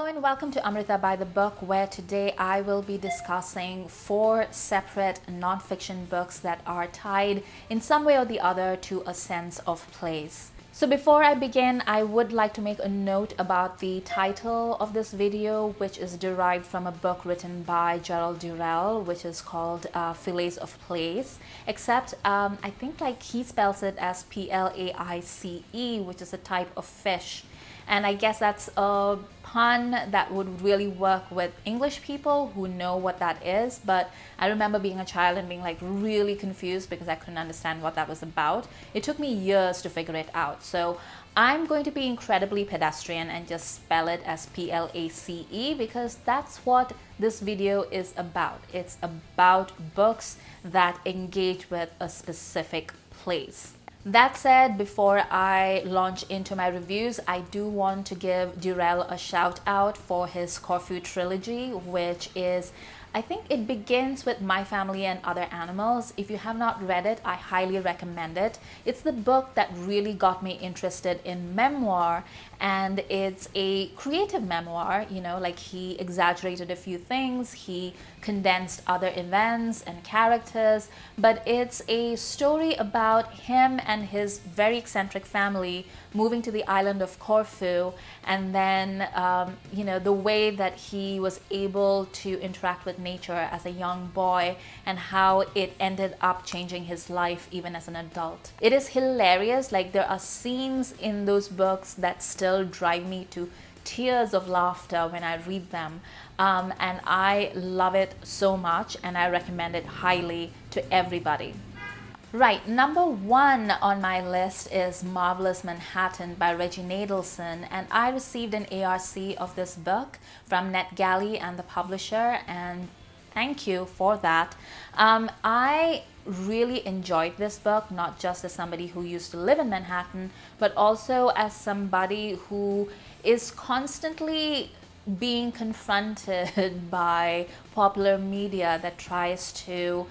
and welcome to Amrita by the Book, where today I will be discussing 4 separate nonfiction books that are tied in some way or the other to a sense of place. So before I begin, I would like to make a note about the title of this video, which is derived from a book written by Gerald Durrell, which is called Fillets of Place, except I think he spells it as Plaice, which is a type of fish. And I guess that's a pun that would really work with English people who know what that is. But I remember being a child and being really confused because I couldn't understand what that was about. It took me years to figure it out. So I'm going to be incredibly pedestrian and just spell it as Place because that's what this video is about. It's about books that engage with a specific place. That said, before I launch into my reviews, I do want to give Durrell a shout out for his Corfu trilogy, which is, I think it begins with My Family and Other Animals. If you have not read it, I highly recommend it. It's the book that really got me interested in memoir, and it's a creative memoir. He exaggerated a few things, he condensed other events and characters, but it's a story about him and his very eccentric family moving to the island of Corfu, and then the way that he was able to interact with nature as a young boy and how it ended up changing his life even as an adult. It is hilarious. There are scenes in those books that still drive me to tears of laughter when I read them, and I love it so much, and I recommend it highly to everybody. Right, number 1 on my list is Marvelous Manhattan by Reggie Nadelson, and I received an ARC of this book from Netgalley and the publisher, and thank you for that. I really enjoyed this book, not just as somebody who used to live in Manhattan, but also as somebody who is constantly being confronted by popular media that tries to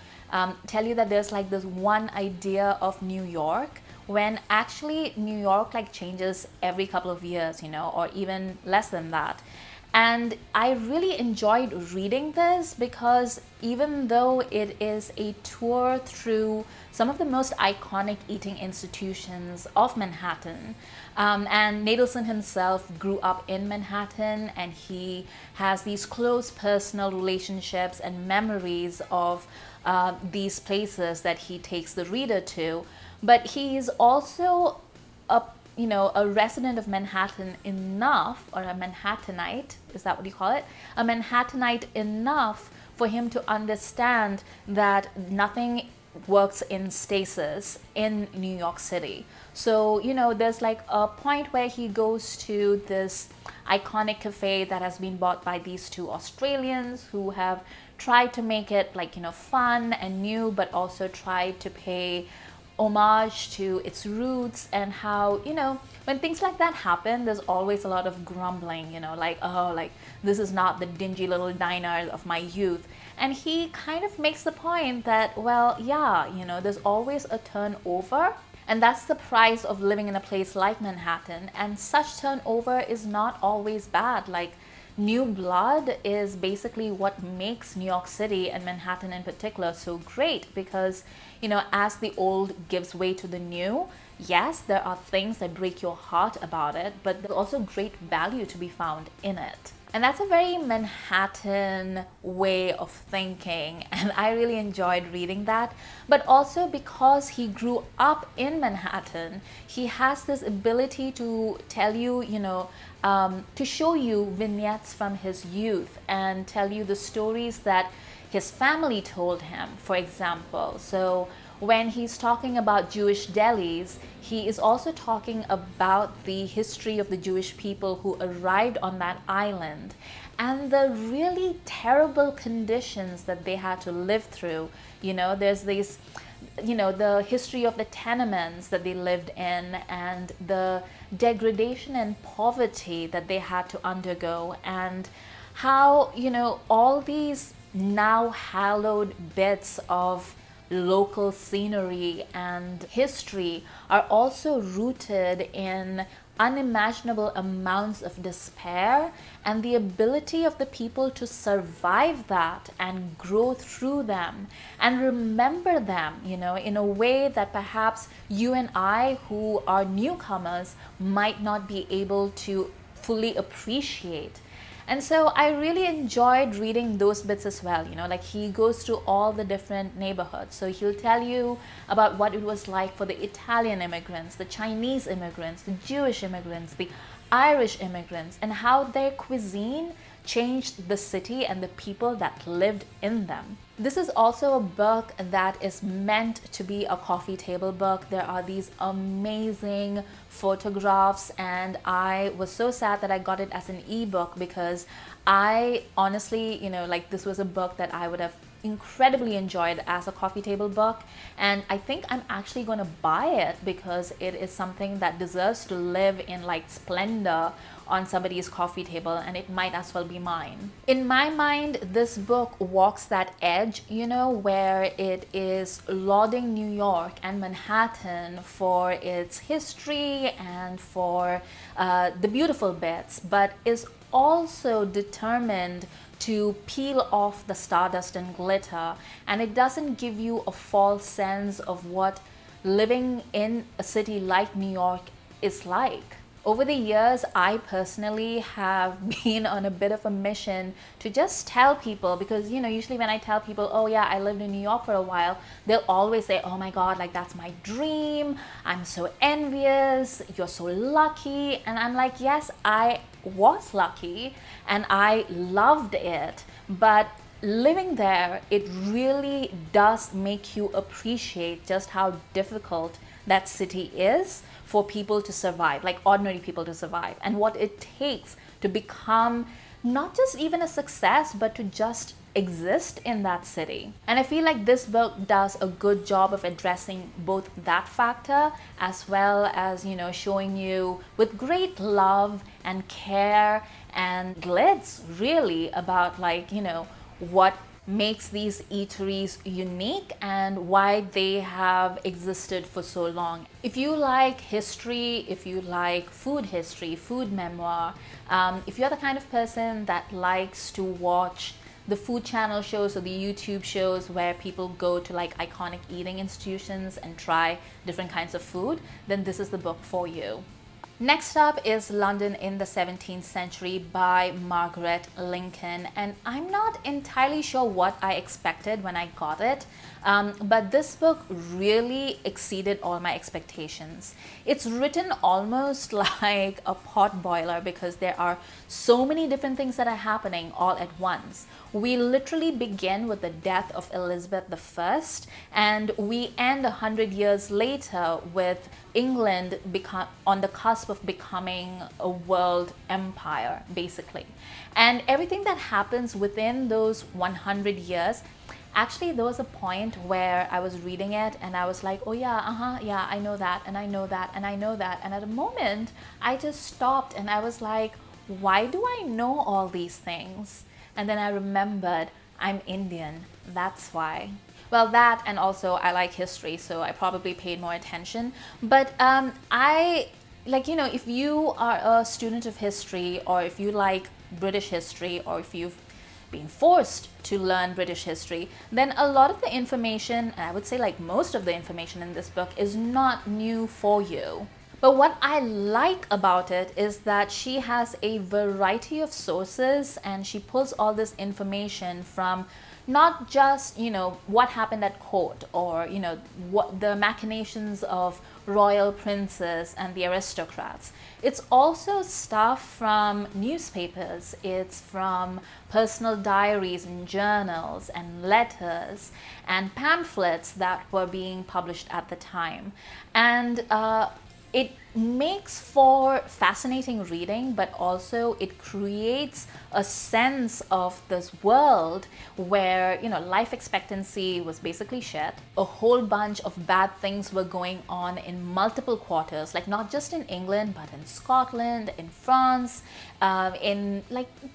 tell you that there's this one idea of New York, when actually New York changes every couple of years, or even less than that. And I really enjoyed reading this because even though it is a tour through some of the most iconic eating institutions of Manhattan, and Nadelson himself grew up in Manhattan, and he has these close personal relationships and memories of these places that he takes the reader to, but he's also a resident of Manhattan enough, or a Manhattanite, is that what you call it? A Manhattanite enough for him to understand that nothing works in stasis in New York City. So, there's a point where he goes to this iconic cafe that has been bought by these 2 Australians who have tried to make it fun and new, but also tried to pay homage to its roots, and how when things like that happen, there's always a lot of grumbling, this is not the dingy little diner of my youth. And he kind of makes the point that, well, yeah, there's always a turnover, and that's the price of living in a place like Manhattan, and such turnover is not always bad. New blood is basically what makes New York City, and Manhattan in particular, so great, because as the old gives way to the new, yes, there are things that break your heart about it, but there's also great value to be found in it. And that's a very Manhattan way of thinking, and I really enjoyed reading that. But also because he grew up in Manhattan, he has this ability to tell you, to show you vignettes from his youth and tell you the stories that his family told him, for example. So when he's talking about Jewish delis, he is also talking about the history of the Jewish people who arrived on that island and the really terrible conditions that they had to live through. There's these, the history of the tenements that they lived in, and the degradation and poverty that they had to undergo, and how, all these now hallowed bits of local scenery and history are also rooted in unimaginable amounts of despair and the ability of the people to survive that and grow through them and remember them, in a way that perhaps you and I, who are newcomers, might not be able to fully appreciate. And so I really enjoyed reading those bits as well. Like he goes through all the different neighborhoods. So he'll tell you about what it was like for the Italian immigrants, the Chinese immigrants, the Jewish immigrants, the Irish immigrants, and how their cuisine changed the city and the people that lived in them. This is also a book that is meant to be a coffee table book. There are these amazing photographs, and I was so sad that I got it as an ebook because I honestly, like this was a book that I would have incredibly enjoyed as a coffee table book, and I think I'm actually going to buy it because it is something that deserves to live in like splendor on somebody's coffee table, and it might as well be mine. In my mind, this book walks that edge, where it is lauding New York and Manhattan for its history and for the beautiful bits, but is also determined to peel off the stardust and glitter, and it doesn't give you a false sense of what living in a city like New York is like. Over the years, I personally have been on a bit of a mission to just tell people, because usually when I tell people, oh yeah, I lived in New York for a while, they'll always say, oh my God, like that's my dream, I'm so envious, you're so lucky. And I'm like, yes, I was lucky and I loved it, but living there, it really does make you appreciate just how difficult that city is for people to survive, like ordinary people to survive, and what it takes to become not just even a success, but to just exist in that city. And I feel like this book does a good job of addressing both that factor as well as, showing you with great love and care and glitz really about what makes these eateries unique and why they have existed for so long. If you like history, if you like food history, food memoir, if you're the kind of person that likes to watch the food channel shows or the YouTube shows where people go to like iconic eating institutions and try different kinds of food, then this is the book for you. Next up is London in the 17th Century by Margarette Lincoln, and I'm not entirely sure what I expected when I got it, but this book really exceeded all my expectations. It's written almost like a pot boiler because there are so many different things that are happening all at once. We literally begin with the death of Elizabeth I, and we end 100 years later with England on the cusp of becoming a world empire, basically. And everything that happens within those 100 years, actually there was a point where I was reading it and I was like, oh yeah, yeah, I know that, and I know that, and I know that. And at a moment, I just stopped and I was like, why do I know all these things? And then I remembered, I'm Indian, that's why. Well, that, and also I like history, so I probably paid more attention. But if you are a student of history, or if you like British history, or if you've been forced to learn British history, then a lot of the information, and I would say like most of the information in this book, is not new for you. But what I like about it is that she has a variety of sources, and she pulls all this information from not just, what happened at court, or, what the machinations of royal princes and the aristocrats. It's also stuff from newspapers. It's from personal diaries and journals and letters and pamphlets that were being published at the time. And it makes for fascinating reading, but also it creates a sense of this world where, life expectancy was basically shit. A whole bunch of bad things were going on in multiple quarters, like not just in England, but in Scotland, in France, in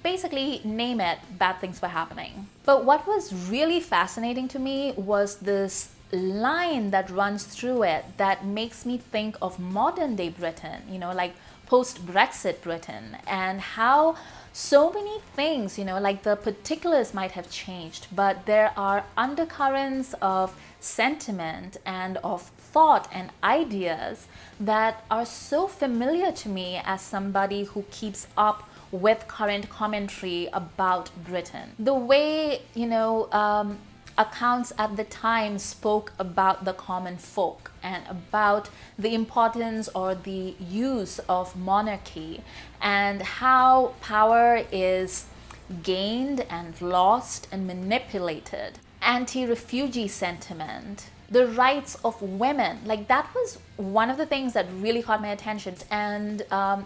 basically name it, bad things were happening. But what was really fascinating to me was this line that runs through it that makes me think of modern day Britain, like post-Brexit Britain, and how so many things, like the particulars might have changed, but there are undercurrents of sentiment and of thought and ideas that are so familiar to me as somebody who keeps up with current commentary about Britain. The way, accounts at the time spoke about the common folk and about the importance or the use of monarchy and how power is gained and lost and manipulated. Anti-refugee sentiment, the rights of women, like that was one of the things that really caught my attention. And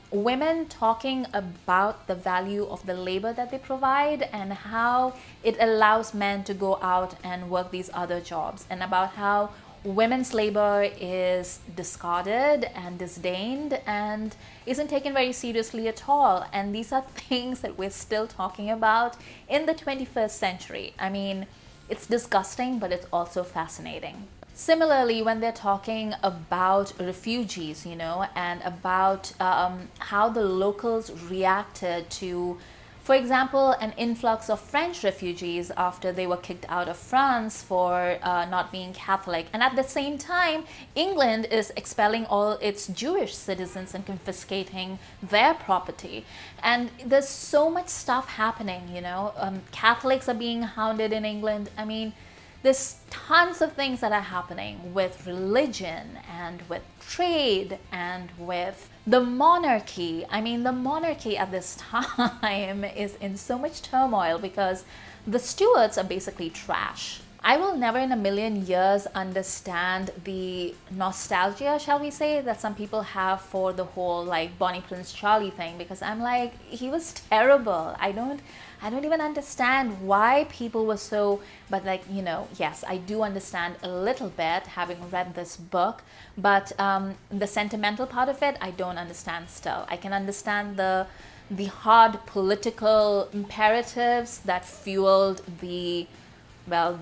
women talking about the value of the labor that they provide and how it allows men to go out and work these other jobs, and about how women's labor is discarded and disdained and isn't taken very seriously at all. And these are things that we're still talking about in the 21st century. I mean, it's disgusting, but it's also fascinating. Similarly, when they're talking about refugees, and about how the locals reacted to, for example, an influx of French refugees after they were kicked out of France for not being Catholic. And at the same time, England is expelling all its Jewish citizens and confiscating their property. And there's so much stuff happening, Catholics are being hounded in England. I mean, there's tons of things that are happening with religion and with trade and with the monarchy. I mean, the monarchy at this time is in so much turmoil because the Stuarts are basically trash. I will never in a million years understand the nostalgia, shall we say, that some people have for the whole like Bonnie Prince Charlie thing, because I'm like, he was terrible. I don't even understand why people were so, but like, yes, I do understand a little bit having read this book, but the sentimental part of it, I don't understand still. I can understand the hard political imperatives that fueled the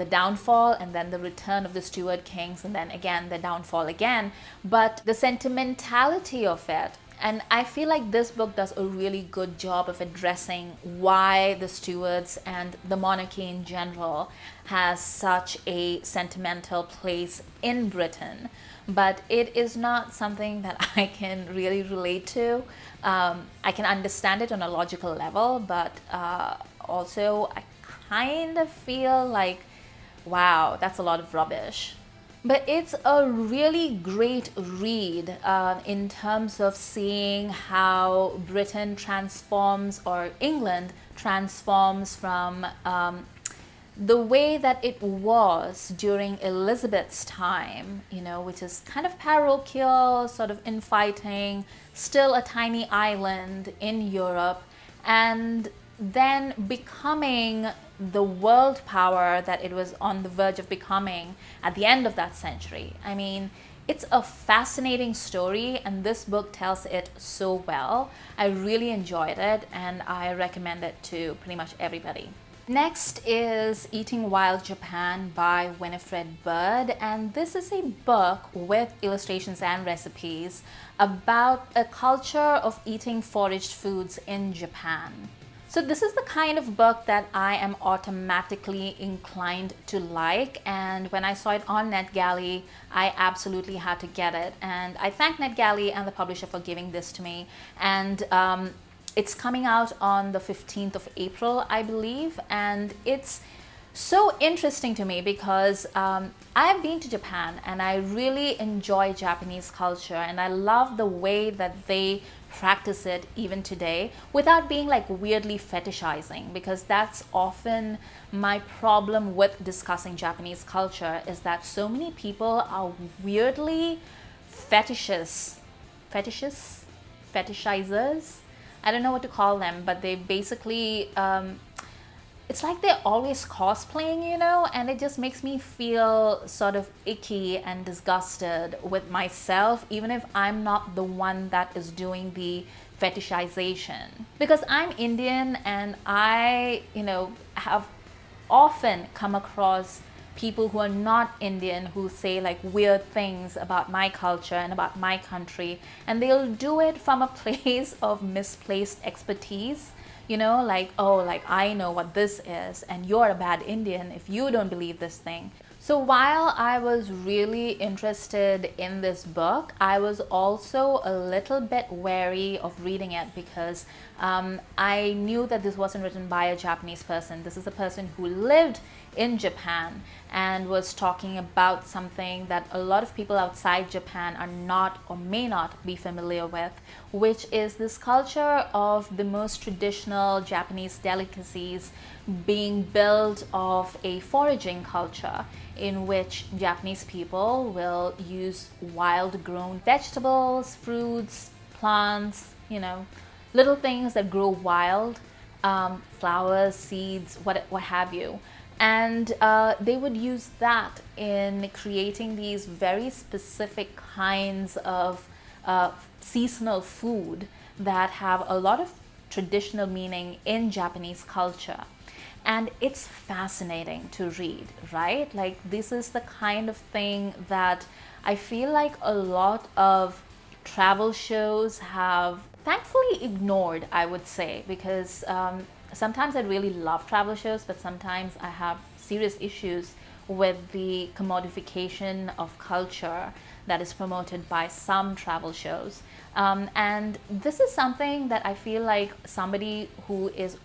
downfall and then the return of the Stuart kings and then again the downfall again, but the sentimentality of it. And I feel like this book does a really good job of addressing why the Stuarts and the monarchy in general has such a sentimental place in Britain. But it is not something that I can really relate to. I can understand it on a logical level, but also I kind of feel like, wow, that's a lot of rubbish. But it's a really great read in terms of seeing how Britain transforms, or England transforms from the way that it was during Elizabeth's time, which is kind of parochial, sort of infighting, still a tiny island in Europe, and then becoming the world power that it was on the verge of becoming at the end of that century. I mean, it's a fascinating story, and this book tells it so well. I really enjoyed it, and I recommend it to pretty much everybody. Next is Eating Wild Japan by Winifred Bird, and this is a book with illustrations and recipes about a culture of eating foraged foods in Japan. So this is the kind of book that I am automatically inclined to like, and when I saw it on Netgalley, I absolutely had to get it. And I thank Netgalley and the publisher for giving this to me. And it's coming out on the 15th of April, I believe, and it's so interesting to me because I've been to Japan and I really enjoy Japanese culture, and I love the way that they practice it even today without being like weirdly fetishizing, because that's often my problem with discussing Japanese culture, is that so many people are weirdly fetishizers. I don't know what to call them, but they basically it's like they're always cosplaying, and it just makes me feel sort of icky and disgusted with myself, even if I'm not the one that is doing the fetishization. Because I'm Indian, and I, have often come across people who are not Indian who say like weird things about my culture and about my country, and they'll do it from a place of misplaced expertise. You know, like, oh, like I know what this is, and you're a bad Indian if you don't believe this thing. So while I was really interested in this book, I was also a little bit wary of reading it because I knew that this wasn't written by a Japanese person. This is a person who lived in Japan and was talking about something that a lot of people outside Japan are not or may not be familiar with, which is this culture of the most traditional Japanese delicacies being built of a foraging culture in which Japanese people will use wild grown vegetables, fruits, plants, you know, little things that grow wild, flowers, seeds, what have you. And they would use that in creating these very specific kinds of seasonal food that have a lot of traditional meaning in Japanese culture. And it's fascinating to read, right? Like, this is the kind of thing that I feel like a lot of travel shows have thankfully ignored, I would say, because sometimes I really love travel shows, but sometimes I have serious issues with the commodification of culture that is promoted by some travel shows. And this is something that I feel like somebody who's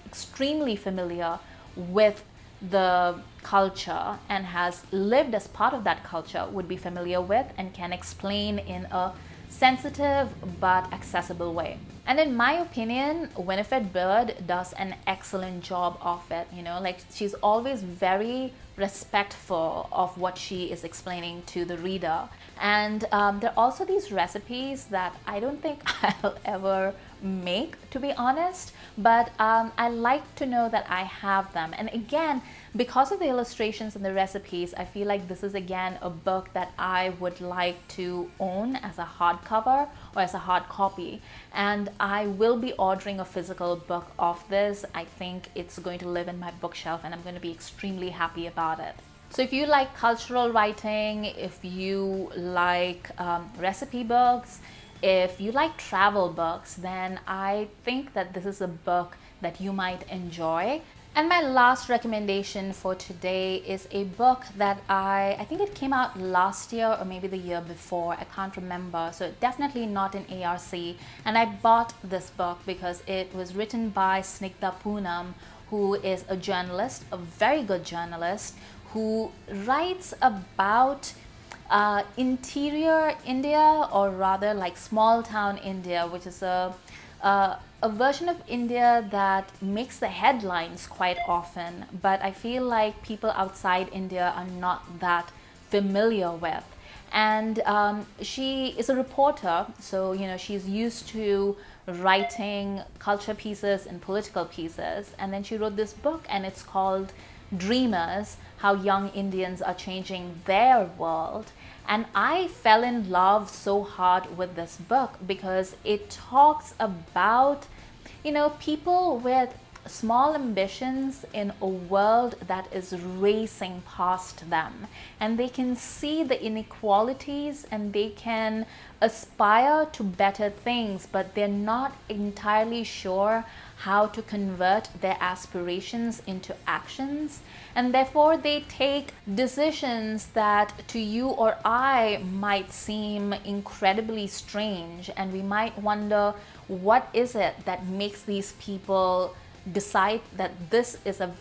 extremely familiar with the culture and has lived as part of that culture would be familiar with and can explain in a sensitive but accessible way. And in my opinion, Winifred Bird does an excellent job of it. You know, like, she's always very respectful of what she is explaining to the reader. And there are also these recipes that I don't think I'll ever make, to be honest, but I like to know that I have them. And again, because of the illustrations and the recipes, I feel like this is again a book that I would like to own as a hardcover or as a hard copy. And I will be ordering a physical book of this. I think it's going to live in my bookshelf and I'm going to be extremely happy about it. So if you like cultural writing, if you like recipe books, if you like travel books, then I think that this is a book that you might enjoy. And my last recommendation for today is a book that I think it came out last year or maybe the year before, I can't remember, so definitely not in ARC. And I bought this book because it was written by Snigdha Poonam, who is a journalist, a very good journalist, who writes about interior India, or rather like small town India, which is a version of India that makes the headlines quite often, but I feel like people outside India are not that familiar with. And she is a reporter, so you know, she's used to writing culture pieces and political pieces, and then she wrote this book and it's called Dreamers: How Young Indians Are Changing Their World. And I fell in love so hard with this book because it talks about, you know, people with small ambitions in a world that is racing past them, and they can see the inequalities and they can aspire to better things, but they're not entirely sure how to convert their aspirations into actions, and therefore they take decisions that to you or I might seem incredibly strange, and we might wonder, what is it that makes these people decide that this is a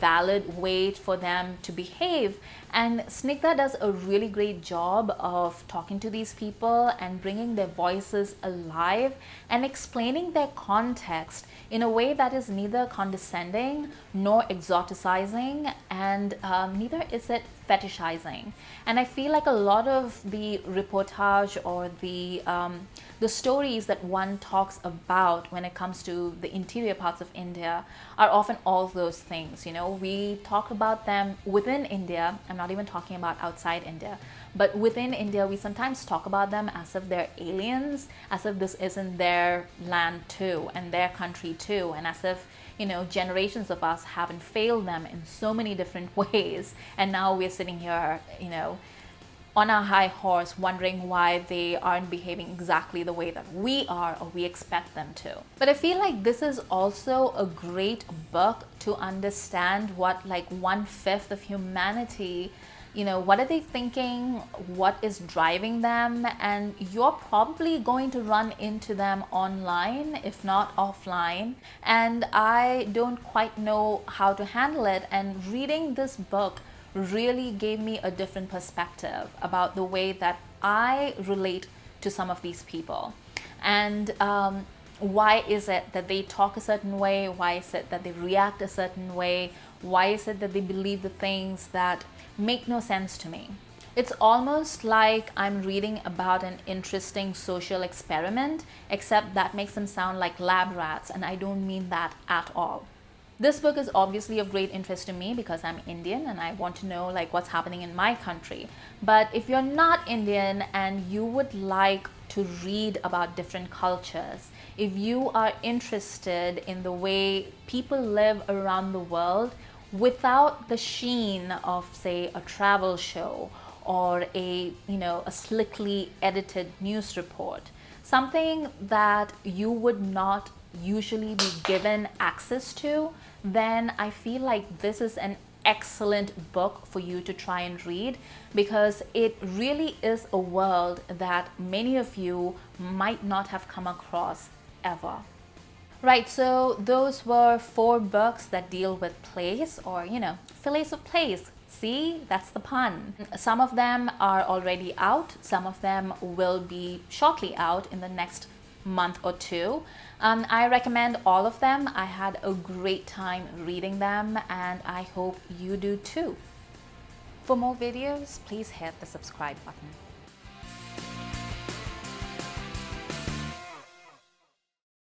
valid way for them to behave? And Snigdha does a really great job of talking to these people and bringing their voices alive and explaining their context in a way that is neither condescending nor exoticizing, and neither is it fetishizing. And I feel like a lot of the reportage or the stories that one talks about when it comes to the interior parts of India are often all those things. You know, we talk about them within India. I'm not not even talking about outside India, but within India, we sometimes talk about them as if they're aliens, as if this isn't their land too and their country too, and as if, you know, generations of us haven't failed them in so many different ways, and now we're sitting here, you know, on our high horse wondering why they aren't behaving exactly the way that we are or we expect them to. But I feel like this is also a great book to understand what like 1/5 of humanity, you know, what are they thinking, what is driving them, and you're probably going to run into them online, if not offline. And I don't quite know how to handle it, and reading this book really gave me a different perspective about the way that I relate to some of these people. And why is it that they talk a certain way? Why is it that they react a certain way? Why is it that they believe the things that make no sense to me? It's almost like I'm reading about an interesting social experiment, except that makes them sound like lab rats, and I don't mean that at all. This book is obviously of great interest to me because I'm Indian and I want to know like what's happening in my country. But if you're not Indian and you would like to read about different cultures, if you are interested in the way people live around the world without the sheen of, say, a travel show or a, you know, a slickly edited news report, something that you would not usually be given access to, then I feel like this is an excellent book for you to try and read, because it really is a world that many of you might not have come across ever. Right, so those were 4 books that deal with place, or, you know, fillets of place. See, that's the pun. Some of them are already out. Some of them will be shortly out in the next month or 2. I recommend all of them. I had a great time reading them, and I hope you do too. For more videos, please hit the subscribe button.